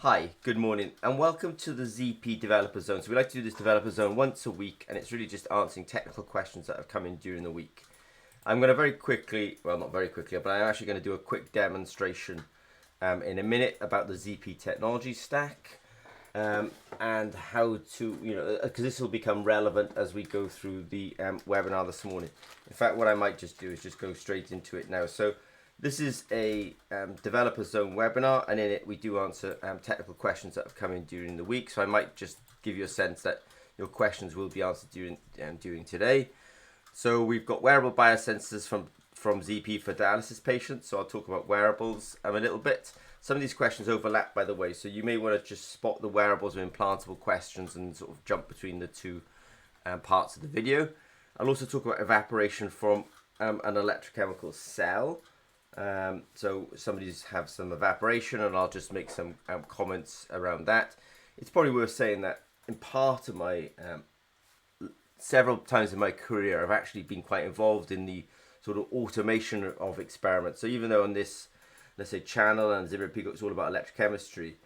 Hi, good morning, and welcome to the ZP Developer Zone. So we like to do this Developer Zone once a week, and it's really just answering technical questions that have come in during the week. I'm going to very quickly, well not very quickly, but I'm actually going to do a quick demonstration in a minute about the ZP technology stack and how to, because this will become relevant as we go through the webinar this morning. In fact, what I might just do is just go straight into it now. So this is a Developer Zone webinar, and in it we do answer technical questions that have come in during the week. So I might just give you a sense that your questions will be answered during today. So we've got wearable biosensors from ZP for dialysis patients. So I'll talk about wearables a little bit. Some of these questions overlap, by the way, so you may want to just spot the wearables or implantable questions and sort of jump between the two parts of the video. I'll also talk about evaporation from an electrochemical cell. So somebody's have some evaporation, and I'll just make some comments around that. It's probably worth saying that in part of my several times in my career, I've actually been quite involved in the sort of automation of experiments. So even though on this, let's say, channel and Zero Peacock, it's all about electrochemistry,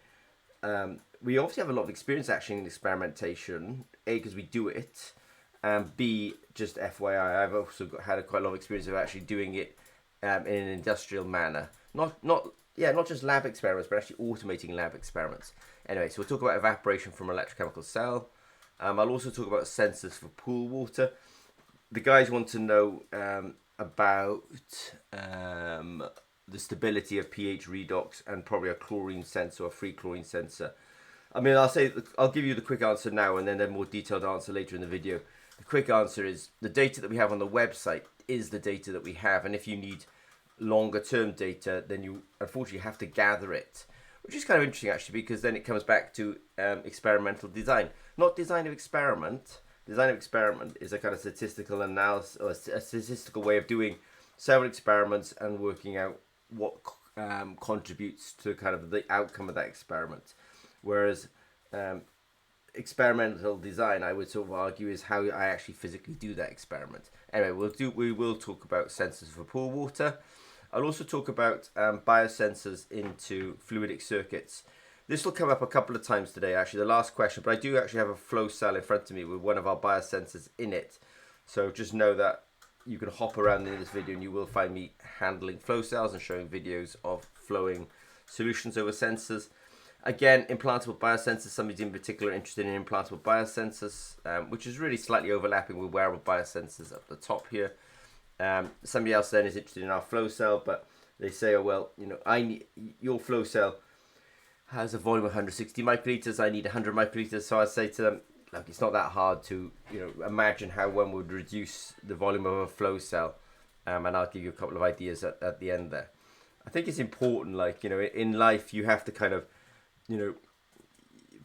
we obviously have a lot of experience actually in experimentation. A, because we do it, and B, just FYI, I've also had quite a lot of experience of actually doing it in an industrial manner. Not just lab experiments, but actually automating lab experiments. Anyway, so we'll talk about evaporation from an electrochemical cell. I'll also talk about sensors for pool water. The guys want to know about the stability of pH redox and probably a chlorine sensor, a free chlorine sensor. I'll give you the quick answer now and then a more detailed answer later in the video. The quick answer is the data that we have on the website is the data that we have, and if you need longer term data, then you unfortunately have to gather it, which is kind of interesting actually, because then it comes back to experimental design, not design of experiment. Design of experiment is a kind of statistical analysis, or a statistical way of doing several experiments and working out what contributes to kind of the outcome of that experiment. Whereas experimental design, I would sort of argue, is how I actually physically do that experiment. Anyway, we will talk about sensors for pool water. I'll also talk about biosensors into fluidic circuits. This will come up a couple of times today, actually, the last question, but I do actually have a flow cell in front of me with one of our biosensors in it. So just know that you can hop around in this video and you will find me handling flow cells and showing videos of flowing solutions over sensors. Again, implantable biosensors, somebody's in particular interested in implantable biosensors, which is really slightly overlapping with wearable biosensors up the top here. Somebody else then is interested in our flow cell, but they say, oh, well, your flow cell has a volume of 160 microliters, I need 100 microliters. So I say to them, look, it's not that hard to imagine how one would reduce the volume of a flow cell, and I'll give you a couple of ideas at the end there. I think it's important, in life you have to kind of,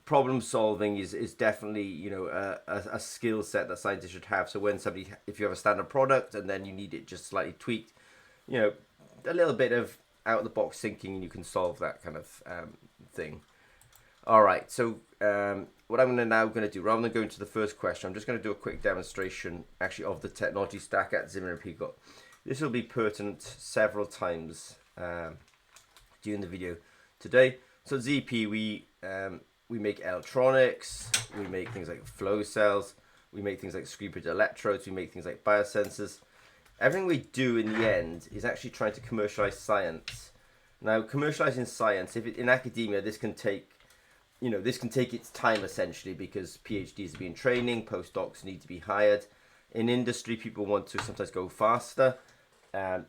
problem solving is definitely a skill set that scientists should have. So when if you have a standard product and then you need it just slightly tweaked, a little bit of out of the box thinking, and you can solve that kind of thing. All right, so what I'm now going to do, rather than go into the first question, I'm just going to do a quick demonstration actually of the technology stack at Zimmer & Peacock. This will be pertinent several times during the video today. So ZP, we make electronics, we make things like flow cells, we make things like screw-bridge electrodes, we make things like biosensors. Everything we do in the end is actually trying to commercialize science. Now, commercializing science, in academia, this can take its time essentially, because PhDs are in training, postdocs need to be hired. In industry, people want to sometimes go faster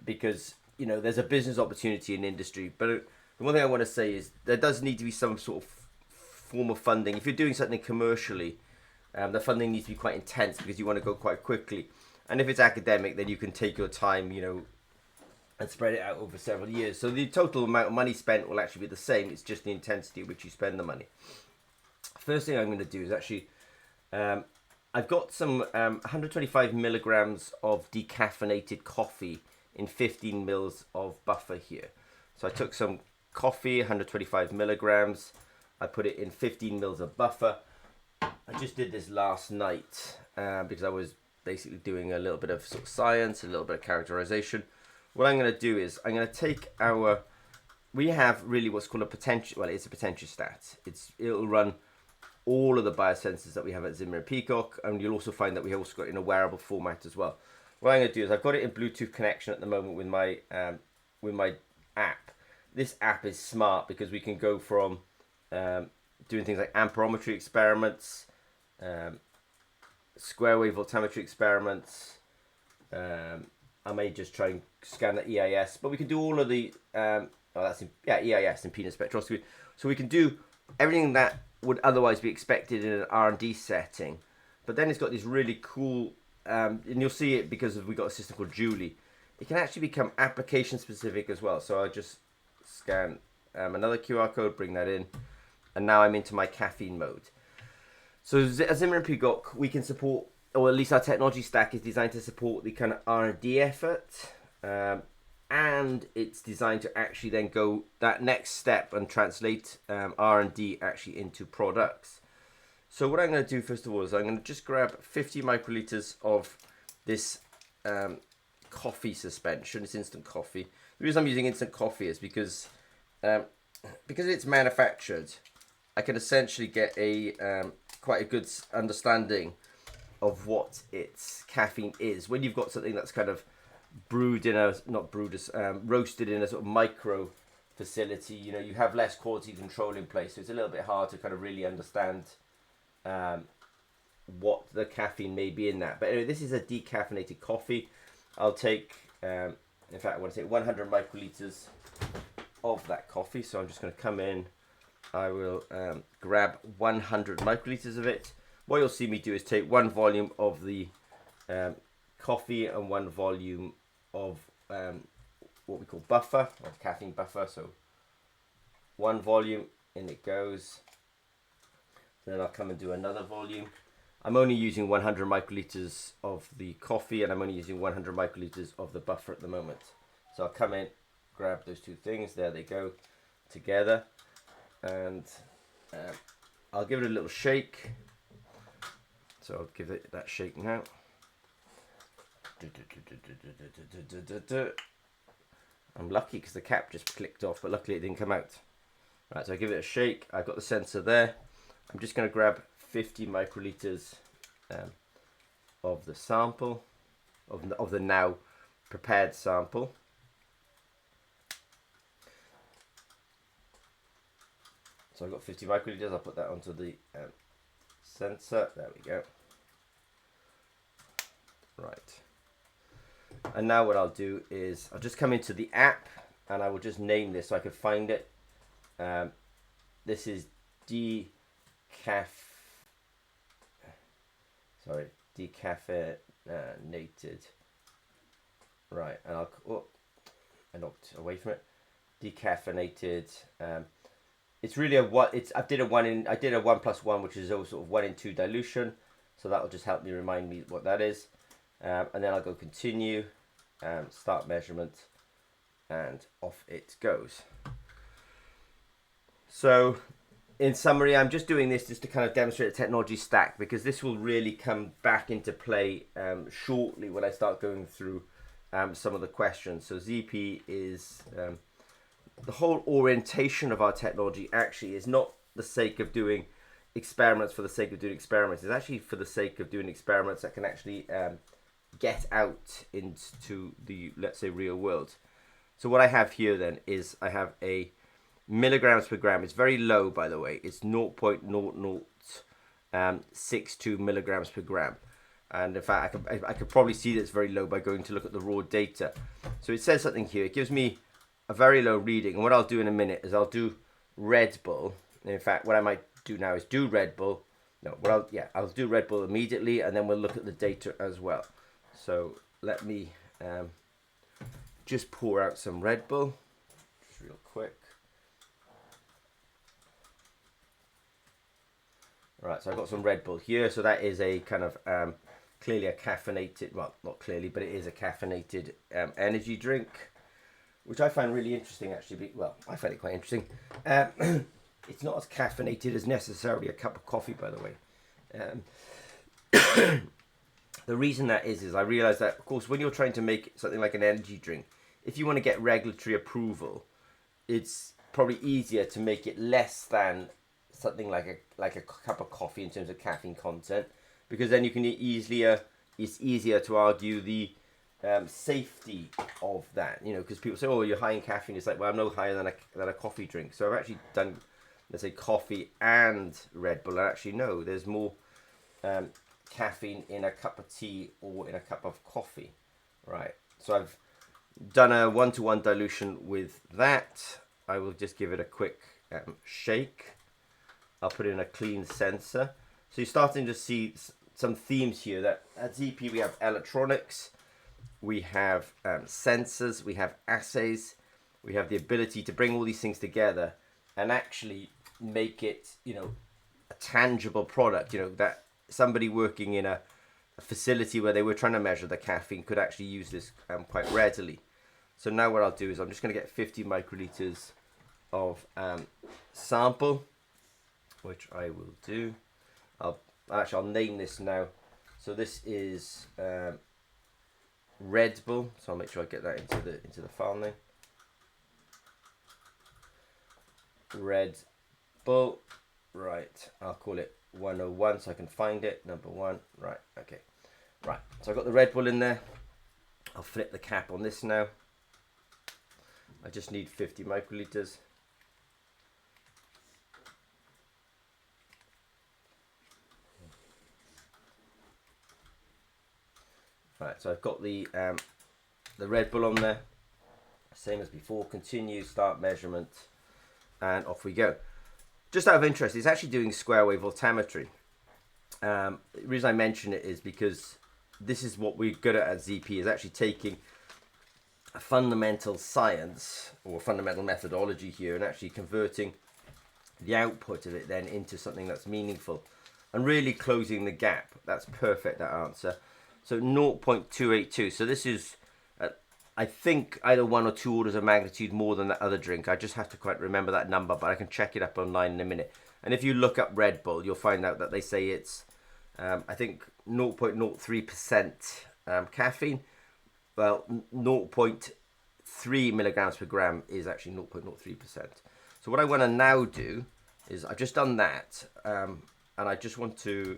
because there's a business opportunity in industry. But the one thing I want to say is there does need to be some sort of form of funding. If you're doing something commercially, the funding needs to be quite intense because you want to go quite quickly. And if it's academic, then you can take your time, and spread it out over several years. So the total amount of money spent will actually be the same. It's just the intensity at which you spend the money. First thing I'm going to do is actually, I've got some 125 milligrams of decaffeinated coffee in 15 mils of buffer here. So I took some coffee, 125 milligrams. I put it in 15 mils of buffer. I just did this last night because I was basically doing a little bit of sort of science, a little bit of characterization. What I'm going to do is I'm going to take our we have really what's called a potential. Well, it's a potentiostat. It'll run all of the biosensors that we have at Zimmer and Peacock, and you'll also find that we have also got it in a wearable format as well. What I'm going to do is I've got it in Bluetooth connection at the moment with my app. This app is smart because we can go from doing things like amperometry experiments, square wave voltammetry experiments. I may just try and scan the EIS, but we can do all of the EIS impedance spectroscopy. So we can do everything that would otherwise be expected in an R&D setting, but then it's got this really cool, and you'll see it because we've got a system called Julie. It can actually become application specific as well. So I just scan another QR code, bring that in, and now I'm into my caffeine mode. So as Zimmer and Peacock, we can support, or at least our technology stack is designed to support the kind of R&D effort, and it's designed to actually then go that next step and translate R&D actually into products. So what I'm going to do first of all is I'm going to just grab 50 microliters of this coffee suspension. It's instant coffee. The reason I'm using instant coffee is because it's manufactured, I can essentially get a quite a good understanding of what its caffeine is when you've got something that's kind of brewed in a roasted in a sort of micro facility. You know, you have less quality control in place, so it's a little bit hard to kind of really understand what the caffeine may be in that. But anyway, this is a decaffeinated coffee. I'll take in fact I want to take 100 microliters of that coffee, so I'm just going to come in. I will grab 100 microliters of it. What you'll see me do is take one volume of the coffee and one volume of what we call buffer, or caffeine buffer. So one volume, in it goes. Then I'll come and do another volume. I'm only using 100 microliters of the coffee, and I'm only using 100 microliters of the buffer at the moment. So I'll come in, grab those two things. There they go together. And I'll give it a little shake. So I'll give it that shake now. I'm lucky because the cap just clicked off, but luckily it didn't come out. Right, so I give it a shake. I've got the sensor there. I'm just going to grab 50 microliters of the sample, of the now prepared sample. So I've got 50 microliters. I'll put that onto the sensor. There we go. Right. And now what I'll do is I'll just come into the app and I will just name this so I can find it. This is decaffeinated. Right, and I knocked away from it. Decaffeinated. It's really I did a 1+1, which is also sort of 1 in 2 dilution. So that will just help me remind me what that is. And then I'll go continue, start measurement, and off it goes. So in summary, I'm just doing this just to kind of demonstrate the technology stack, because this will really come back into play shortly when I start going through some of the questions. So ZP is, the whole orientation of our technology actually is not the sake of doing experiments for the sake of doing experiments. It's actually for the sake of doing experiments that can actually get out into the, let's say, real world. So what I have here then is I have a milligrams per gram. It's very low, by the way. It's 0.0062 milligrams per gram. And in fact, I could probably see that it's very low by going to look at the raw data. So it says something here. It gives me a very low reading. And what I'll do in a minute is I'll do Red Bull. In fact, what I might do now is do Red Bull. No, I'll do Red Bull immediately, and then we'll look at the data as well. So let me just pour out some Red Bull, just real quick. Right, so I've got some Red Bull here. So that is a kind of clearly a caffeinated, well, not clearly, but it is a caffeinated energy drink, which I find really interesting, actually. Well, I find it quite interesting. It's not as caffeinated as necessarily a cup of coffee, by the way. The reason that is I realize that, of course, when you're trying to make something like an energy drink, if you want to get regulatory approval, it's probably easier to make it less than something like a cup of coffee in terms of caffeine content, because then you can it's easier to argue the safety of that, because people say, oh, you're high in caffeine. It's like, well, I'm no higher than a coffee drink. So I've actually done, let's say, coffee and Red Bull. And actually, no, there's more caffeine in a cup of tea or in a cup of coffee, right? So I've done a 1-to-1 dilution with that. I will just give it a quick shake. I'll put in a clean sensor. So you're starting to see some themes here, that at ZP we have electronics, we have sensors, we have assays, we have the ability to bring all these things together and actually make it, a tangible product, that somebody working in a facility where they were trying to measure the caffeine could actually use this quite readily. So now what I'll do is I'm just going to get 50 microliters of sample, which I will do. I'll name this now. So this is Red Bull. So I'll make sure I get that into the file name. Red Bull. Right. I'll call it 101 so I can find it. Number 1. Right. Okay. Right. So I've got the Red Bull in there. I'll flip the cap on this now. I just need 50 microliters. Right, so I've got the Red Bull on there, same as before. Continue, start measurement, and off we go. Just out of interest, it's actually doing square wave voltammetry. The reason I mention it is because this is what we're good at ZP, is actually taking a fundamental science or fundamental methodology here and actually converting the output of it then into something that's meaningful and really closing the gap. That's perfect, that answer. So 0.282. So this is, I think, either 1 or 2 orders of magnitude more than that other drink. I just have to quite remember that number, but I can check it up online in a minute. And if you look up Red Bull, you'll find out that they say it's, I think, 0.03% caffeine. Well, 0.3 milligrams per gram is actually 0.03%. So what I want to now do is, I've just done that, and I just want to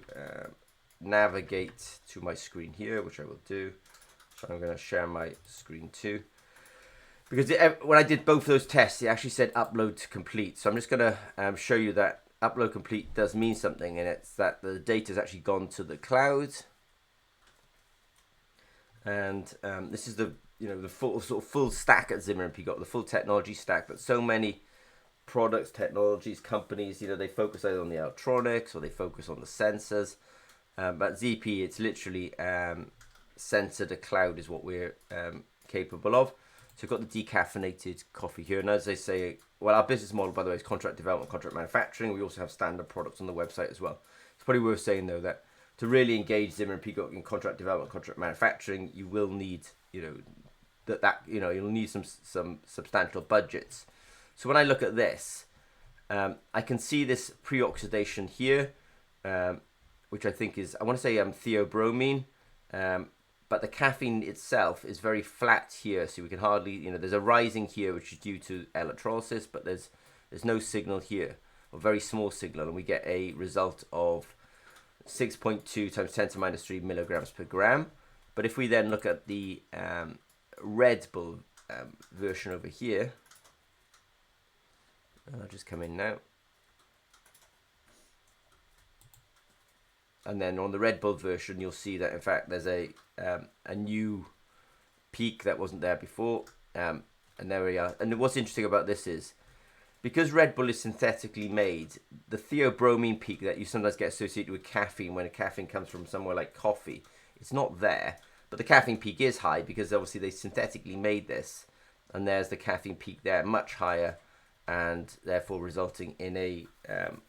navigate to my screen here, which I will do. So I'm going to share my screen too, because when I did both those tests, it actually said upload complete. So I'm just going to show you that upload complete does mean something, and it's that the data has actually gone to the cloud. And this is the the full stack at Zimmer & Peacock, the full technology stack that so many products, technologies, companies, they focus either on the electronics or they focus on the sensors. But ZP, it's literally sensor to cloud is what we're capable of. So we've got the decaffeinated coffee here. And as they say, well, our business model, by the way, is contract development, contract manufacturing. We also have standard products on the website as well. It's probably worth saying, though, that to really engage Zimmer & Peacock in contract development, contract manufacturing, you will need, you'll need some substantial budgets. So when I look at this, I can see this pre-oxidation here, which I think is, I want to say theobromine, but the caffeine itself is very flat here, so we can hardly, there's a rising here which is due to electrolysis, but there's no signal here, or very small signal, and we get a result of 6.2 times 10 to minus 3 milligrams per gram. But if we then look at the Red Bull version over here, and I'll just come in now. And then on the Red Bull version, you'll see that in fact there's a new peak that wasn't there before, and there we are. And what's interesting about this is, because Red Bull is synthetically made, the theobromine peak that you sometimes get associated with caffeine when caffeine comes from somewhere like coffee, it's not there. But the caffeine peak is high because obviously they synthetically made this, and there's the caffeine peak there, much higher, and therefore resulting in a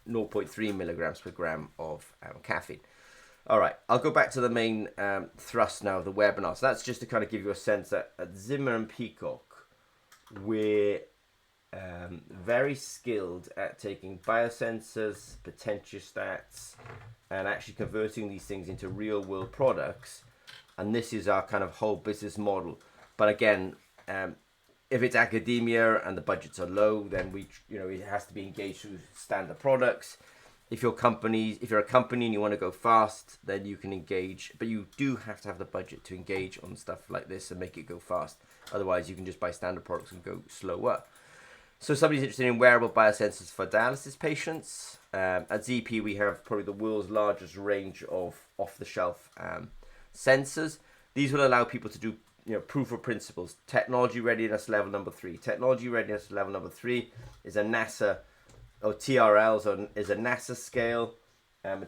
0.3 milligrams per gram of caffeine. All right, I'll go back to the main thrust now of the webinar. So that's just to kind of give you a sense that at Zimmer & Peacock, we're very skilled at taking biosensors, potentiostats, and actually converting these things into real world products. And this is our kind of whole business model. But again, If it's academia and the budgets are low, then it has to be engaged through standard products. If you're a company and you want to go fast, then you can engage, but you do have to have the budget to engage on stuff like this and make it go fast. Otherwise, you can just buy standard products and go slower. So somebody's interested in wearable biosensors for dialysis patients. At ZP, we have probably the world's largest range of off-the-shelf sensors. These will allow people to do proof of principles. Technology readiness level number 3. Technology readiness level number 3 is a NASA, or TRLs is a NASA scale.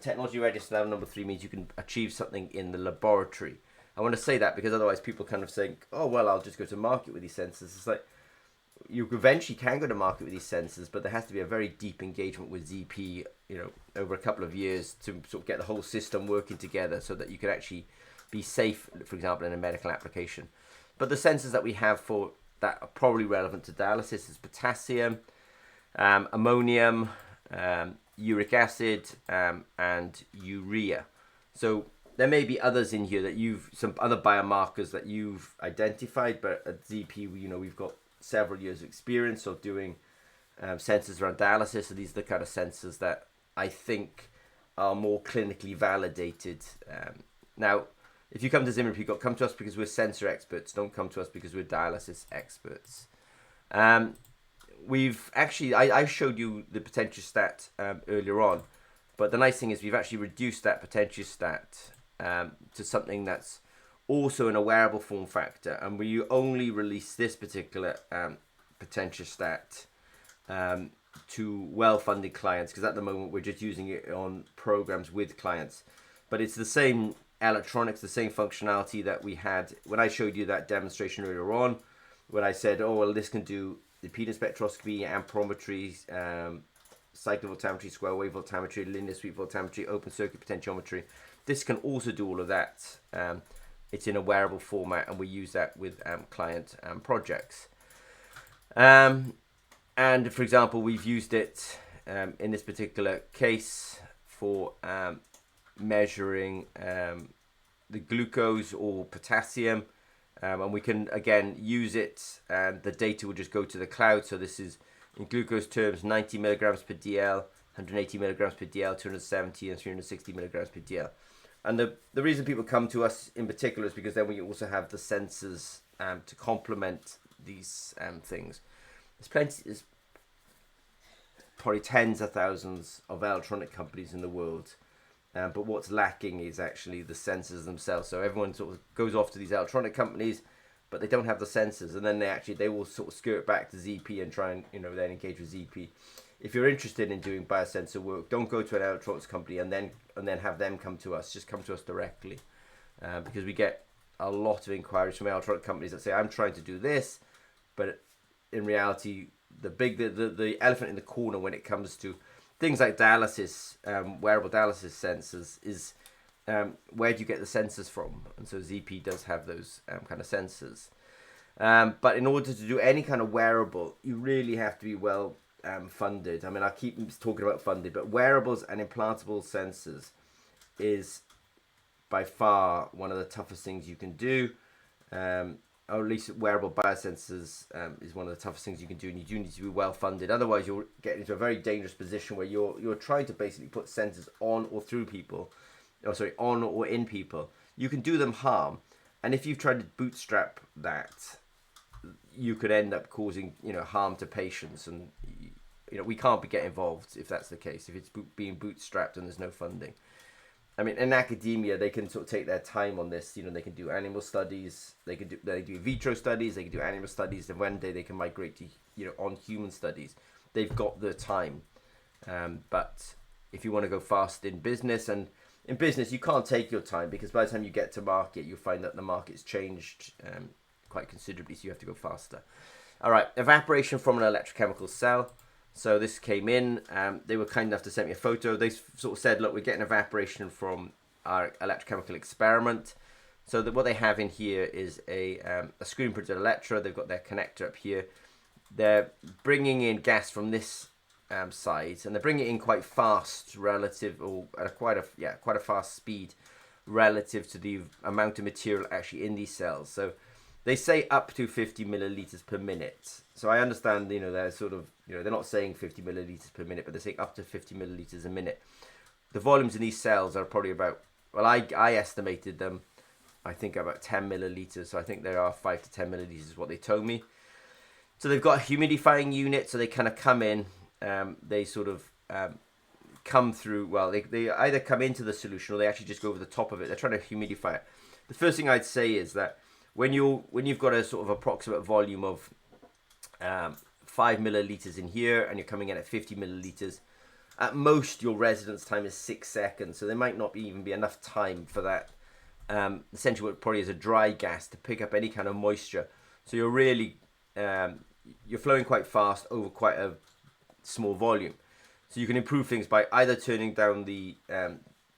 Technology readiness level number 3 means you can achieve something in the laboratory. I want to say that because otherwise people kind of think, oh, well, I'll just go to market with these sensors. It's like, you eventually can go to market with these sensors, but there has to be a very deep engagement with ZP, over a couple of years to sort of get the whole system working together so that you can actually be safe, for example, in a medical application. But the sensors that we have for that are probably relevant to dialysis is potassium, ammonium, uric acid, and urea. So there may be others in here that some other biomarkers that you've identified, but at ZP, we've got several years of experience of doing sensors around dialysis. So these are the kind of sensors that I think are more clinically validated. Now, if you come to Zimmer, come to us because we're sensor experts. Don't come to us because we're dialysis experts. I showed you the potentiostat earlier on, but the nice thing is we've actually reduced that potentiostat to something that's also in a wearable form factor, and we only release this particular potentiostat to well-funded clients, because at the moment we're just using it on programs with clients. But it's the same electronics, the same functionality that we had when I showed you that demonstration earlier on, when I said, oh, well, this can do the impedance spectroscopy, amperometry, cyclovoltammetry, square wave voltammetry, linear sweep voltammetry, open circuit potentiometry. This can also do all of that. It's in a wearable format, and we use that with client projects. And for example, we've used it in this particular case for measuring the glucose or potassium, and we can again use it, and the data will just go to the cloud. So this is in glucose terms 90 milligrams per DL, 180 milligrams per DL, 270 and 360 milligrams per DL. And the reason people come to us in particular is because then we also have the sensors to complement these things. There's probably tens of thousands of electronic companies in the world, but what's lacking is actually the sensors themselves. So everyone sort of goes off to these electronic companies, but they don't have the sensors, and then they will sort of skirt back to ZP and try and then engage with ZP. If you're interested in doing biosensor work, don't go to an electronics company and then have them come to us. Just come to us directly, because we get a lot of inquiries from electronic companies that say, I'm trying to do this, but in reality, the elephant in the corner when it comes to things like dialysis, wearable dialysis sensors, is where do you get the sensors from? And so ZP does have those kind of sensors. But in order to do any kind of wearable, you really have to be well funded. I mean, I keep talking about funded, but wearables and implantable sensors is by far one of the toughest things you can do. Or at least wearable biosensors is one of the toughest things you can do, and you do need to be well funded. Otherwise, you'll get into a very dangerous position where you're trying to basically put sensors on or through people, on or in people. You can do them harm, and if you've tried to bootstrap that, you could end up causing harm to patients, and we can't get involved if that's the case. If it's being bootstrapped and there's no funding. I mean, in academia, they can sort of take their time on this. They can do animal studies, they do in vitro studies, they can do animal studies, and one day they can migrate to on human studies. They've got the time, but if you want to go fast in business, and in business you can't take your time, because by the time you get to market, you'll find that the market's changed quite considerably, so you have to go faster. All right, evaporation from an electrochemical cell. So this came in, they were kind enough to send me a photo. They sort of said, look, we're getting evaporation from our electrochemical experiment. So what they have in here is a screen printed electrode. They've got their connector up here. They're bringing in gas from this side, and they're bringing it in quite fast relative, or at quite a fast speed relative to the amount of material actually in these cells. So they say up to 50 milliliters per minute. So I understand, they're sort of, they're not saying 50 milliliters per minute, but they're saying up to 50 milliliters a minute. The volumes in these cells are probably about, well, I estimated them, I think about 10 milliliters. So I think there are 5 to 10 milliliters is what they told me. So they've got a humidifying unit, so they kind of come in, they sort of come through, well, they either come into the solution or they actually just go over the top of it. They're trying to humidify it. The first thing I'd say is that when you've got a sort of approximate volume of 5 milliliters in here and you're coming in at 50 milliliters, at most your residence time is 6 seconds. So there might not even be enough time for that, essentially what probably is a dry gas, to pick up any kind of moisture. So you're really, you're flowing quite fast over quite a small volume. So you can improve things by either turning down the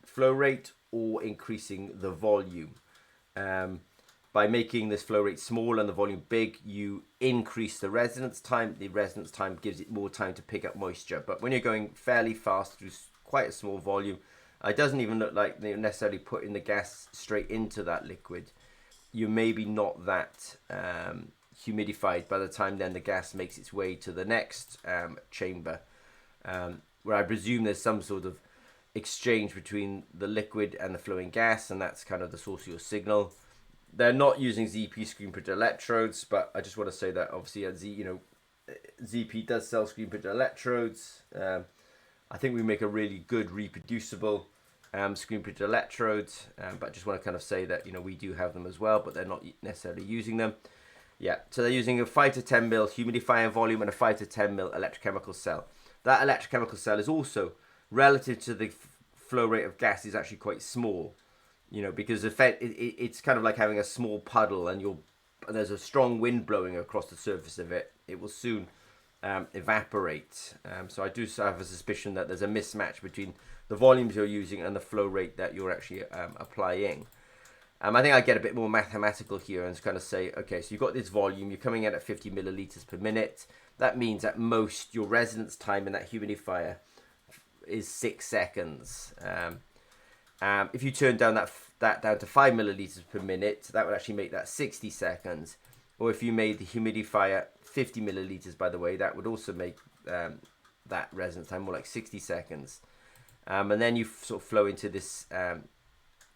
flow rate or increasing the volume. By making this flow rate small and the volume big, you increase the residence time. The residence time gives it more time to pick up moisture. But when you're going fairly fast through quite a small volume, it doesn't even look like they're necessarily putting the gas straight into that liquid. You're maybe not that humidified by the time then the gas makes its way to the next chamber, where I presume there's some sort of exchange between the liquid and the flowing gas, and that's kind of the source of your signal. They're not using ZP screen printed electrodes, but I just want to say that obviously ZP does sell screen printed electrodes. I think we make a really good reproducible screen printed electrodes, but I just want to kind of say that we do have them as well, but they're not necessarily using them. Yeah, so they're using a 5 to 10 mil humidifier volume and a 5 to 10 mil electrochemical cell. That electrochemical cell is also, relative to the flow rate of gas, is actually quite small. Because it's kind of like having a small puddle and there's a strong wind blowing across the surface of it. It will soon evaporate. So I do have a suspicion that there's a mismatch between the volumes you're using and the flow rate that you're actually applying. I think I get a bit more mathematical here and kind of say, okay, so you've got this volume, you're coming in at 50 milliliters per minute. That means at most your residence time in that humidifier is 6 seconds. If you turn down that down to 5 milliliters per minute, that would actually make that 60 seconds. Or if you made the humidifier 50 milliliters, by the way, that would also make that residence time more like 60 seconds. And then you sort of flow into this,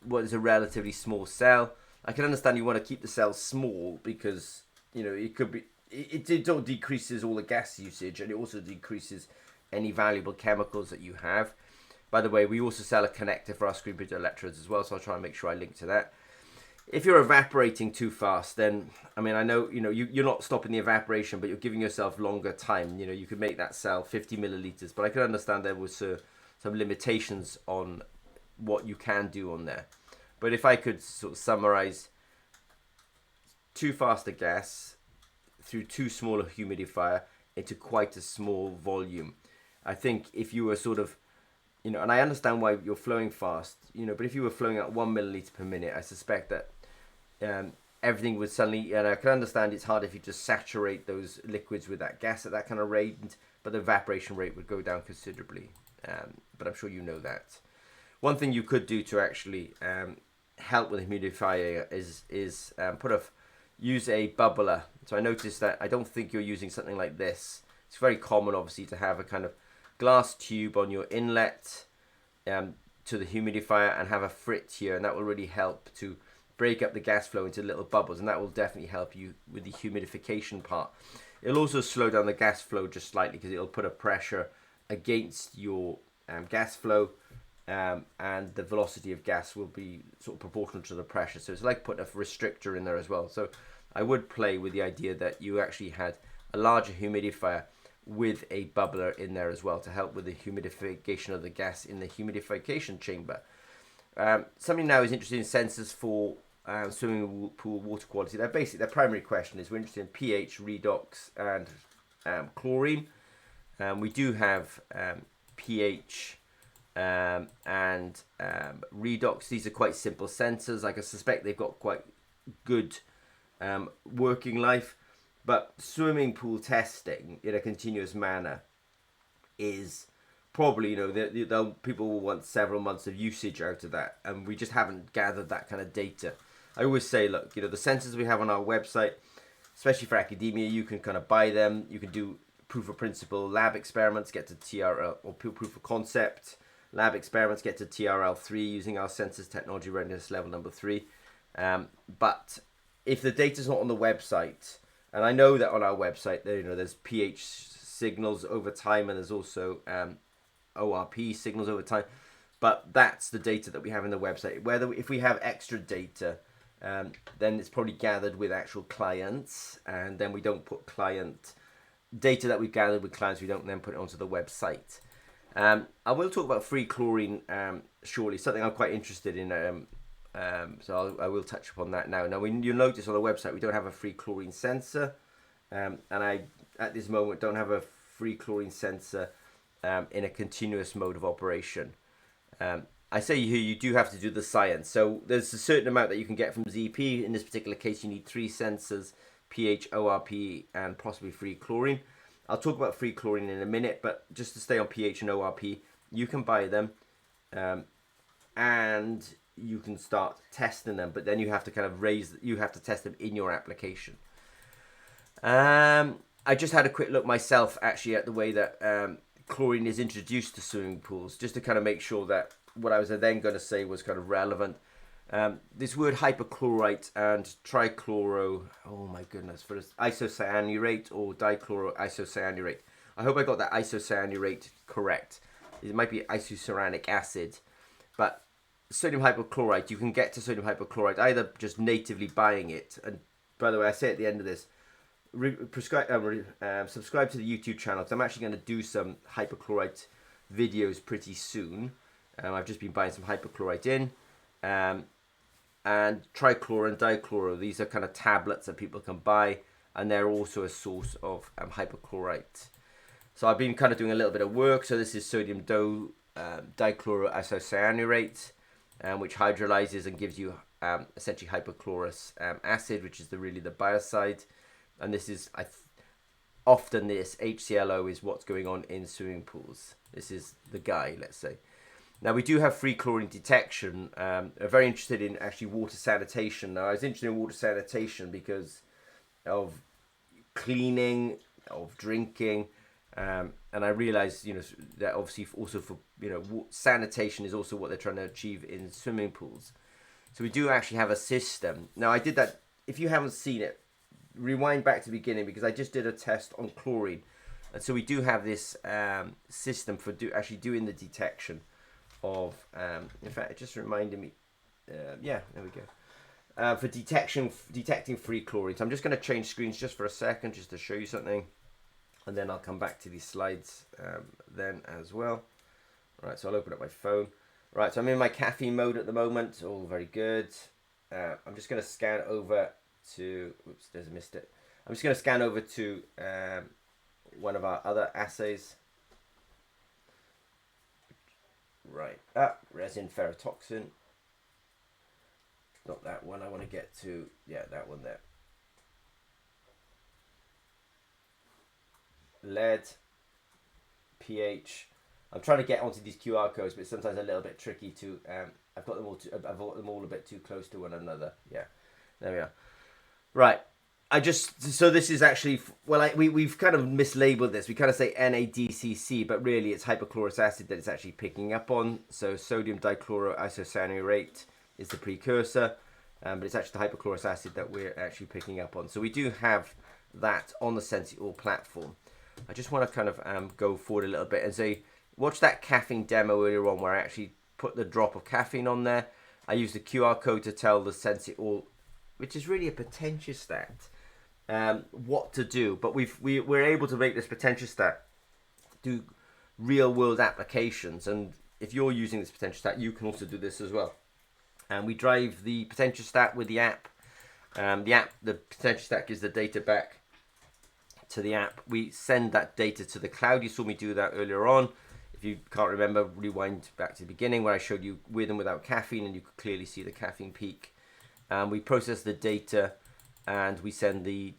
what is a relatively small cell. I can understand you want to keep the cells small because, it could be, it decreases all the gas usage, and it also decreases any valuable chemicals that you have. By the way, we also sell a connector for our screen printed electrodes as well, so I'll try and make sure I link to that. If you're evaporating too fast, then, I know, you're not stopping the evaporation, but you're giving yourself longer time. You could make that cell 50 milliliters, but I can understand there was some limitations on what you can do on there. But if I could sort of summarize, too fast a gas through too small a humidifier into quite a small volume. I think if you were sort of, and I understand why you're flowing fast, but if you were flowing at 1 milliliter per minute, I suspect that everything would suddenly, and I can understand it's hard if you just saturate those liquids with that gas at that kind of rate, but the evaporation rate would go down considerably. But I'm sure you know that. One thing you could do to actually help with the humidifier is use a bubbler. So I noticed that I don't think you're using something like this. It's very common, obviously, to have a kind of glass tube on your inlet to the humidifier and have a frit here, and that will really help to break up the gas flow into little bubbles, and that will definitely help you with the humidification part. It'll also slow down the gas flow just slightly because it'll put a pressure against your gas flow, and the velocity of gas will be sort of proportional to the pressure. So it's like putting a restrictor in there as well. So I would play with the idea that you actually had a larger humidifier with a bubbler in there as well to help with the humidification of the gas in the humidification chamber. Something now is interested in sensors for swimming pool water quality. Their primary question is we're interested in pH, redox, and chlorine. We do have pH and redox. These are quite simple sensors. I suspect they've got quite good working life. But swimming pool testing in a continuous manner is probably, people will want several months of usage out of that, and we just haven't gathered that kind of data. I always say, look, the sensors we have on our website, especially for academia, you can kind of buy them. You can do proof of principle lab experiments, get to TRL, or proof of concept lab experiments, get to TRL3 using our sensors technology readiness level number 3. But if the data's not on the website, and I know that on our website, there's pH signals over time, and there's also ORP signals over time. But that's the data that we have in the website. If we have extra data, then it's probably gathered with actual clients, and then we don't put client data that we've gathered with clients. We don't then put it onto the website. I will talk about free chlorine shortly. Something I'm quite interested in. So I will touch upon that now. Now, you'll notice on the website we don't have a free chlorine sensor, and I at this moment don't have a free chlorine sensor in a continuous mode of operation. I say here you do have to do the science. So there's a certain amount that you can get from ZP. In this particular case, you need 3 sensors: pH, ORP, and possibly free chlorine. I'll talk about free chlorine in a minute, but just to stay on pH and ORP, you can buy them, and you can start testing them. But then you have to kind of you have to test them in your application. I just had a quick look myself, actually, at the way that chlorine is introduced to swimming pools, just to kind of make sure that what I was then going to say was kind of relevant. This word hypochlorite and trichloro, oh my goodness, for isocyanurate or dichloroisocyanurate. I hope I got that isocyanurate correct. It might be isocyanic acid, but sodium hypochlorite, you can get to sodium hypochlorite either just natively buying it. And by the way, I say at the end of this, subscribe to the YouTube channel, because I'm actually going to do some hypochlorite videos pretty soon. I've just been buying some hypochlorite in. And trichloro and dichloro, these are kind of tablets that people can buy, and they're also a source of hypochlorite. So I've been kind of doing a little bit of work. So this is sodium dichloroisocyanurate, which hydrolyzes and gives you essentially hypochlorous acid, which is really the biocide. And this is often this HClO is what's going on in swimming pools. This is the guy, let's say. Now, we do have free chlorine detection. I'm very interested in actually water sanitation. Now, I was interested in water sanitation because of cleaning, of drinking, and I realized, that obviously also for, sanitation is also what they're trying to achieve in swimming pools. So we do actually have a system. Now, I did that. If you haven't seen it, rewind back to the beginning, because I just did a test on chlorine. And so we do have this system for actually doing the detection of, in fact, it just reminded me, yeah, there we go, for detecting free chlorine. So I'm just going to change screens just for a second, just to show you something, and then I'll come back to these slides then as well. Right, so I'll open up my phone. Right, so I'm in my caffeine mode at the moment. All very good. I'm just going to scan over to, oops, there's a missed it. I'm just going to scan over to one of our other assays. Right, resin ferrotoxin. Not that one I want to get to. Yeah, that one there. Lead, pH. I'm trying to get onto these QR codes, but it's sometimes a little bit tricky to. I've got them all a bit too close to one another. Yeah, there we are. Right. So this is actually, we've kind of mislabeled this. We kind of say NADCC, but really it's hypochlorous acid that it's actually picking up on. So sodium dichloroisocyanurate is the precursor, but it's actually the hypochlorous acid that we're actually picking up on. So we do have that on the SensiAll platform. I just want to kind of go forward a little bit and say, watch that caffeine demo earlier on where I actually put the drop of caffeine on there. I used the QR code to tell the SensiAll, which is really a potentiostat, what to do. But we're able to make this potentiostat do real world applications, and if you're using this potentiostat, you can also do this as well. And we drive the potentiostat with the app. The potentiostat gives the data back to the app. We send that data to the cloud. You saw me do that earlier on. If you can't remember, rewind back to the beginning where I showed you with and without caffeine, and you could clearly see the caffeine peak. We process the data and we send the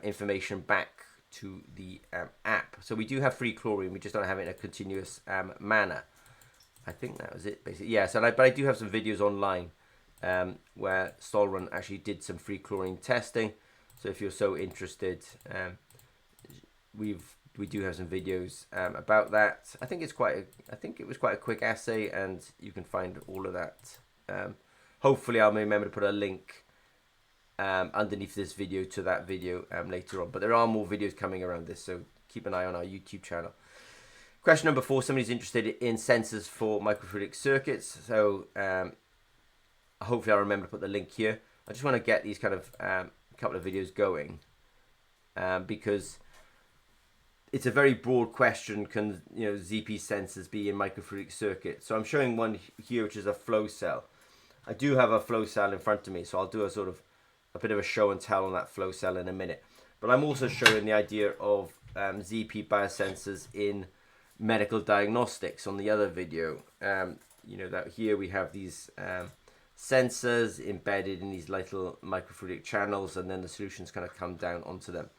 information back to the app. So we do have free chlorine, we just don't have it in a continuous manner. I think that was it basically. Yeah, but I do have some videos online where Solrun actually did some free chlorine testing. So if you're so interested, we do have some videos about that. I think it was quite a quick essay, and you can find all of that. Hopefully, I'll remember to put a link underneath this video to that video later on. But there are more videos coming around this, so keep an eye on our YouTube channel. Question number 4, somebody's interested in sensors for microfluidic circuits. So hopefully I'll remember to put the link here. I just want to get these kind of couple of videos going because it's a very broad question. Can ZP sensors be in microfluidic circuits? So I'm showing one here, which is a flow cell. I do have a flow cell in front of me, so I'll do a bit of a show and tell on that flow cell in a minute. But I'm also showing the idea of ZP biosensors in medical diagnostics on the other video. That here we have these sensors embedded in these little microfluidic channels, and then the solutions kind of come down onto them.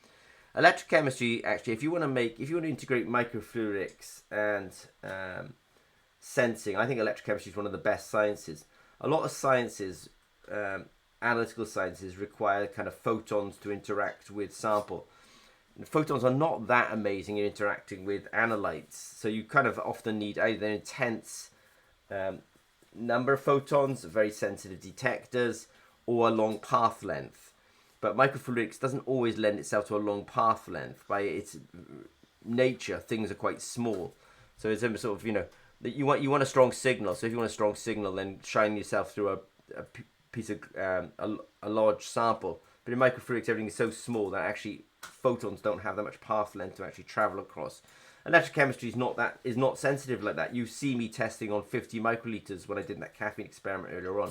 Electrochemistry, actually, if you want to integrate microfluidics and sensing, I think electrochemistry is one of the best sciences. A lot of sciences, analytical sciences, require kind of photons to interact with sample. And photons are not that amazing in interacting with analytes, so you kind of often need either an intense number of photons, very sensitive detectors, or a long path length. But microfluidics doesn't always lend itself to a long path length. By its nature, things are quite small. So it's sort of, that you want a strong signal. So if you want a strong signal, then shine yourself through a piece of a large sample. But in microfluidics, everything is so small that actually photons don't have that much path length to actually travel across. Electrochemistry is not sensitive like that. You see me testing on 50 microliters when I did that caffeine experiment earlier on.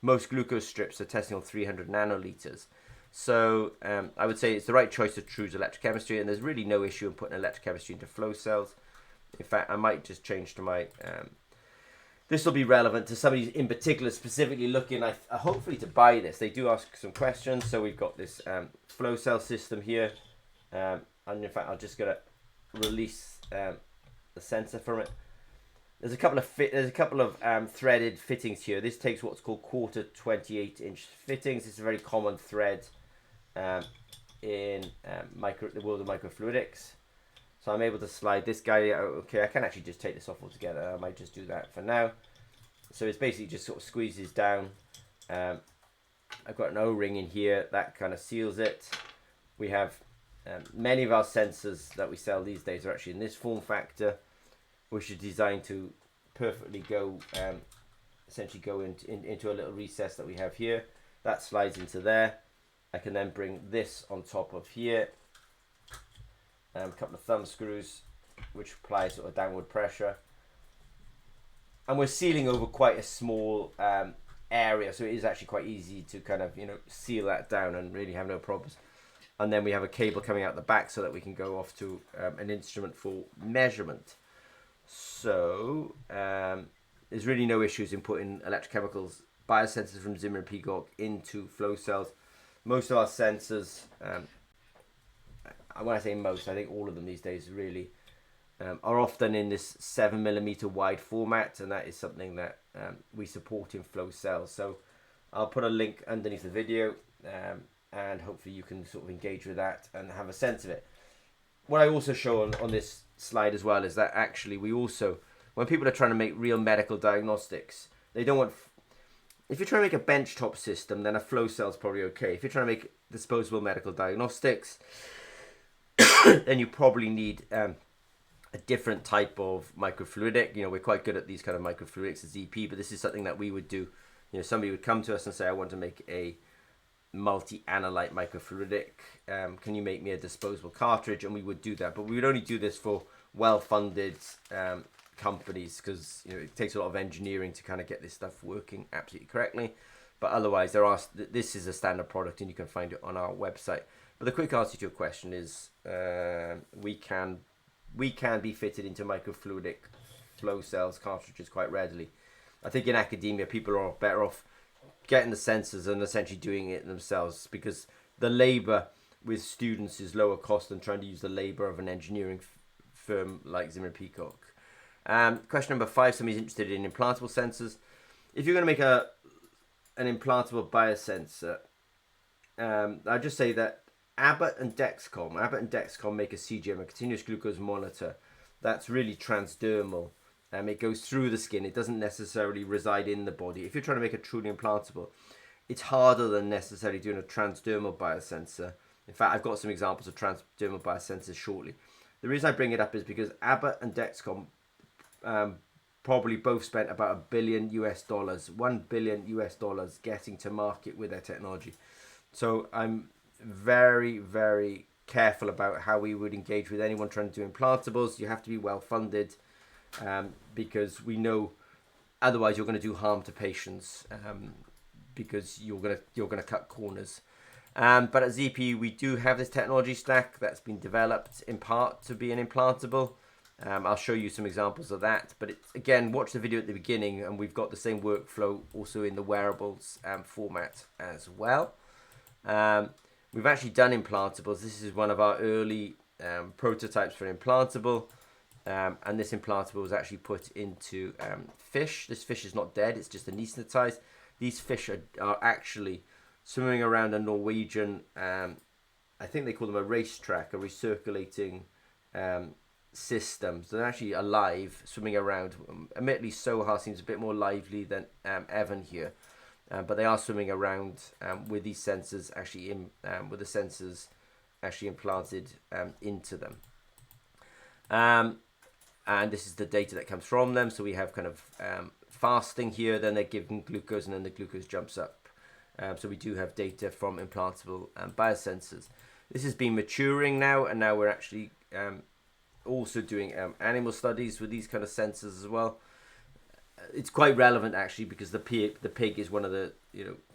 Most glucose strips are testing on 300 nanoliters. So I would say it's the right choice to choose electrochemistry, and there's really no issue in putting electrochemistry into flow cells. In fact, I might just change to my... this will be relevant to somebody in particular specifically looking, hopefully, to buy this. They do ask some questions. So we've got this flow cell system here. And in fact, I'm just going to release the sensor from it. There's a couple of threaded fittings here. This takes what's called quarter 28-inch fittings. It's a very common thread in the world of microfluidics. So I'm able to slide this guy out. Okay, I can actually just take this off altogether. I might just do that for now. So it's basically just sort of squeezes down. I've got an O-ring in here that kind of seals it. We have many of our sensors that we sell these days are actually in this form factor, which is designed to perfectly go, essentially go into a little recess that we have here. That slides into there. I can then bring this on top of here. A couple of thumb screws, which apply sort of downward pressure. And we're sealing over quite a small area, so it is actually quite easy to kind of, seal that down and really have no problems. And then we have a cable coming out the back so that we can go off to an instrument for measurement. So there's really no issues in putting electrochemicals, biosensors from Zimmer and Peacock into flow cells. Most of our sensors, when I say most, I think all of them these days really are often in this 7mm wide format, and that is something that we support in flow cells. So I'll put a link underneath the video, and hopefully you can sort of engage with that and have a sense of it. What I also show on this slide as well is that actually we also, when people are trying to make real medical diagnostics, they don't want... If you're trying to make a benchtop system, then a flow cell is probably okay. If you're trying to make disposable medical diagnostics, then you probably need a different type of microfluidic. We're quite good at these kind of microfluidics as ZP, but this is something that we would do. Somebody would come to us and say, I want to make a multi-analyte microfluidic. Can you make me a disposable cartridge? And we would do that, but we would only do this for well-funded companies, because it takes a lot of engineering to kind of get this stuff working absolutely correctly. But otherwise, this is a standard product, and you can find it on our website. But the quick answer to your question is we can be fitted into microfluidic flow cells cartridges quite readily. I think in academia, people are better off getting the sensors and essentially doing it themselves, because the labor with students is lower cost than trying to use the labor of an engineering firm like Zimmer Peacock. Question number 5, somebody's interested in implantable sensors. If you're going to make an implantable biosensor, I'll just say that Abbott and Dexcom make a CGM, a continuous glucose monitor, that's really transdermal. It goes through the skin. It doesn't necessarily reside in the body. If you're trying to make a truly implantable, it's harder than necessarily doing a transdermal biosensor. In fact, I've got some examples of transdermal biosensors shortly. The reason I bring it up is because Abbott and Dexcom probably both spent about $1 billion $1 billion getting to market with their technology. So I'm very, very careful about how we would engage with anyone trying to do implantables. You have to be well funded, because we know otherwise you're going to do harm to patients, because you're going to cut corners. But at ZP we do have this technology stack that's been developed in part to be an implantable. I'll show you some examples of that, but again, watch the video at the beginning, and we've got the same workflow also in the wearables format as well. We've actually done implantables. This is one of our early prototypes for implantable, and this implantable was actually put into fish. This fish is not dead, it's just anaesthetized. These fish are actually swimming around a Norwegian, I think they call them a racetrack, a recirculating system. So they're actually alive, swimming around. Admittedly, Soha seems a bit more lively than Evan here. But they are swimming around with these sensors actually with the sensors actually implanted into them. And this is the data that comes from them. So we have kind of fasting here, then they're given glucose, and then the glucose jumps up. So we do have data from implantable biosensors. This has been maturing now, and now we're actually also doing animal studies with these kind of sensors as well. It's quite relevant actually, because the pig is one of the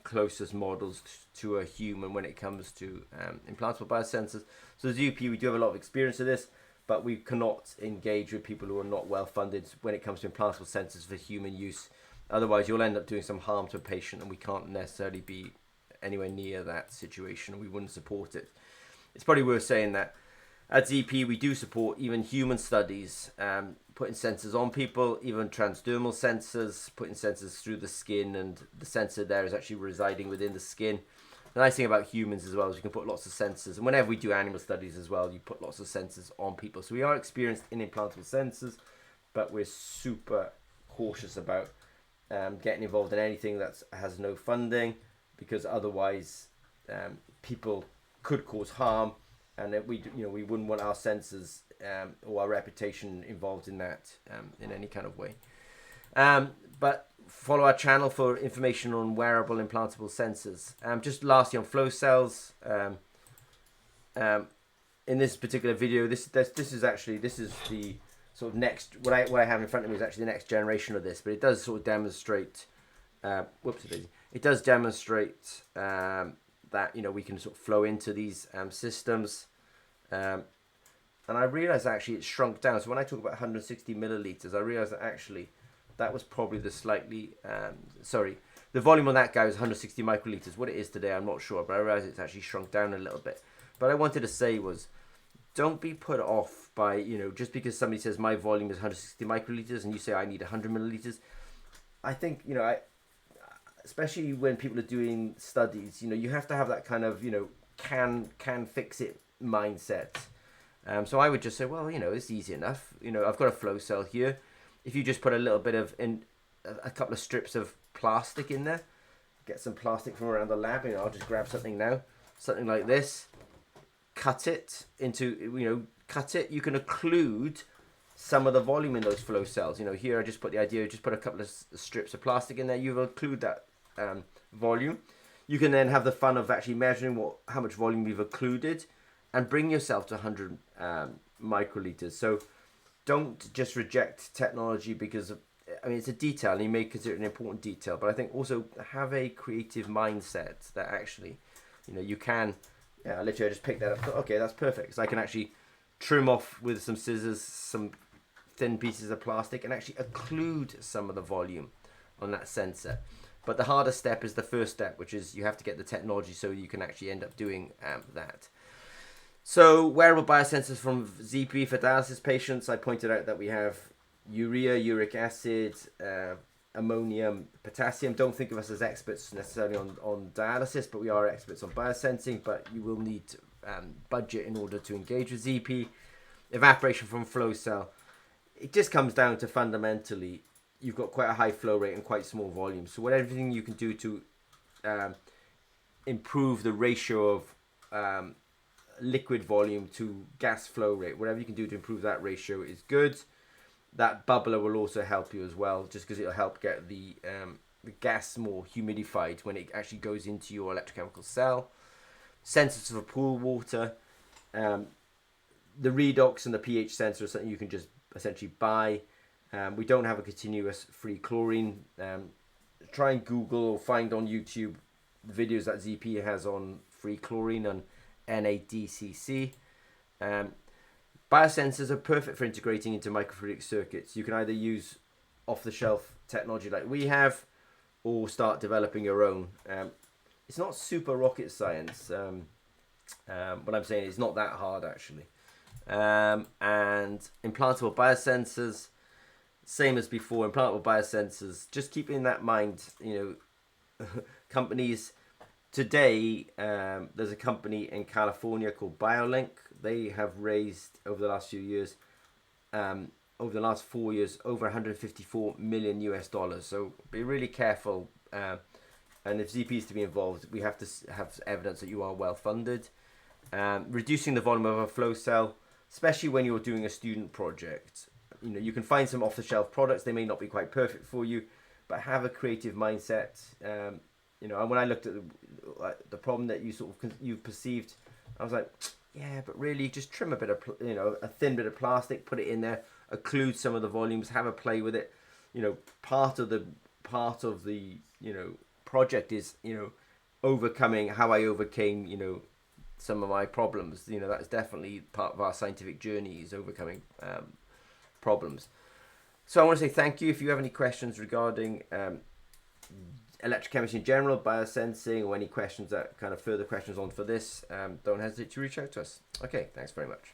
closest models to a human when it comes to implantable biosensors. So as UP, we do have a lot of experience with this, but we cannot engage with people who are not well funded when it comes to implantable sensors for human use. Otherwise, you'll end up doing some harm to a patient, and we can't necessarily be anywhere near that situation, and we wouldn't support it. It's probably worth saying that at ZP, we do support even human studies, putting sensors on people, even transdermal sensors, putting sensors through the skin, and the sensor there is actually residing within the skin. The nice thing about humans as well is you can put lots of sensors, and whenever we do animal studies as well, you put lots of sensors on people. So we are experienced in implantable sensors, but we're super cautious about getting involved in anything that has no funding, because otherwise people could cause harm. And that we wouldn't want our sensors or our reputation involved in that in any kind of way. But follow our channel for information on wearable implantable sensors. Just lastly on flow cells. In this particular video, this is the sort of next. What I have in front of me is actually the next generation of this, but it does sort of demonstrate. It does demonstrate. That we can sort of flow into these systems, and I realized actually it shrunk down. So when I talk about 160 milliliters, I realized that actually that was probably the the volume on that guy was 160 microliters. What it is today, I'm not sure, but I realized it's actually shrunk down a little bit. But I wanted to say was, don't be put off by just because somebody says my volume is 160 microliters and you say I need 100 milliliters. I think especially when people are doing studies, you have to have that kind of, can fix it mindset. So I would just say, well, it's easy enough. I've got a flow cell here. If you just put a little bit of, a couple of strips of plastic in there, get some plastic from around the lab, I'll just grab something now, something like this, cut it into, you can occlude some of the volume in those flow cells. Here I just put the idea, just put a couple of strips of plastic in there, you will occlude that volume. You can then have the fun of actually measuring how much volume you've occluded and bring yourself to 100 microliters. So don't just reject technology because it's a detail and you may consider it an important detail, but I think also have a creative mindset that actually you can literally I just pick that up, okay, that's perfect, because I can actually trim off with some scissors some thin pieces of plastic and actually occlude some of the volume on that sensor. But the hardest step is the first step, which is you have to get the technology so you can actually end up doing that. So wearable biosensors from ZP for dialysis patients. I pointed out that we have urea, uric acid, ammonium, potassium. Don't think of us as experts necessarily on dialysis, but we are experts on biosensing. But you will need budget in order to engage with ZP. Evaporation from flow cell. It just comes down to fundamentally, you've got quite a high flow rate and quite small volume. So everything you can do to improve the ratio of liquid volume to gas flow rate, whatever you can do to improve that ratio is good. That bubbler will also help you as well, just because it'll help get the gas more humidified when it actually goes into your electrochemical cell. Sensors for pool water. The redox and the pH sensor is something you can just essentially buy. We don't have a continuous free chlorine. Try and Google or find on YouTube videos that ZP has on free chlorine and NADCC. Biosensors are perfect for integrating into microfluidic circuits. You can either use off-the-shelf technology like we have, or start developing your own. It's not super rocket science. What I'm saying is not that hard actually. And implantable biosensors, same as before. Implantable biosensors, just keeping that in mind. Companies today, there's a company in California called BioLink. They have raised over the last few years, over the last 4 years, over 154 million US dollars. So be really careful. And if ZP is to be involved, we have to have evidence that you are well funded. Reducing the volume of a flow cell, especially when you're doing a student project. You can find some off-the-shelf products. They may not be quite perfect for you, but have a creative mindset. And when I looked at the problem that you perceived, I was like, yeah, but really just trim a bit of, a thin bit of plastic, put it in there, occlude some of the volumes, have a play with it. Part of the project is, overcoming how I overcame, some of my problems. That's definitely part of our scientific journey, is overcoming problems. So I want to say thank you. If you have any questions regarding electrochemistry in general, biosensing, or any questions that kind of further questions on for this, don't hesitate to reach out to us. Okay, thanks very much.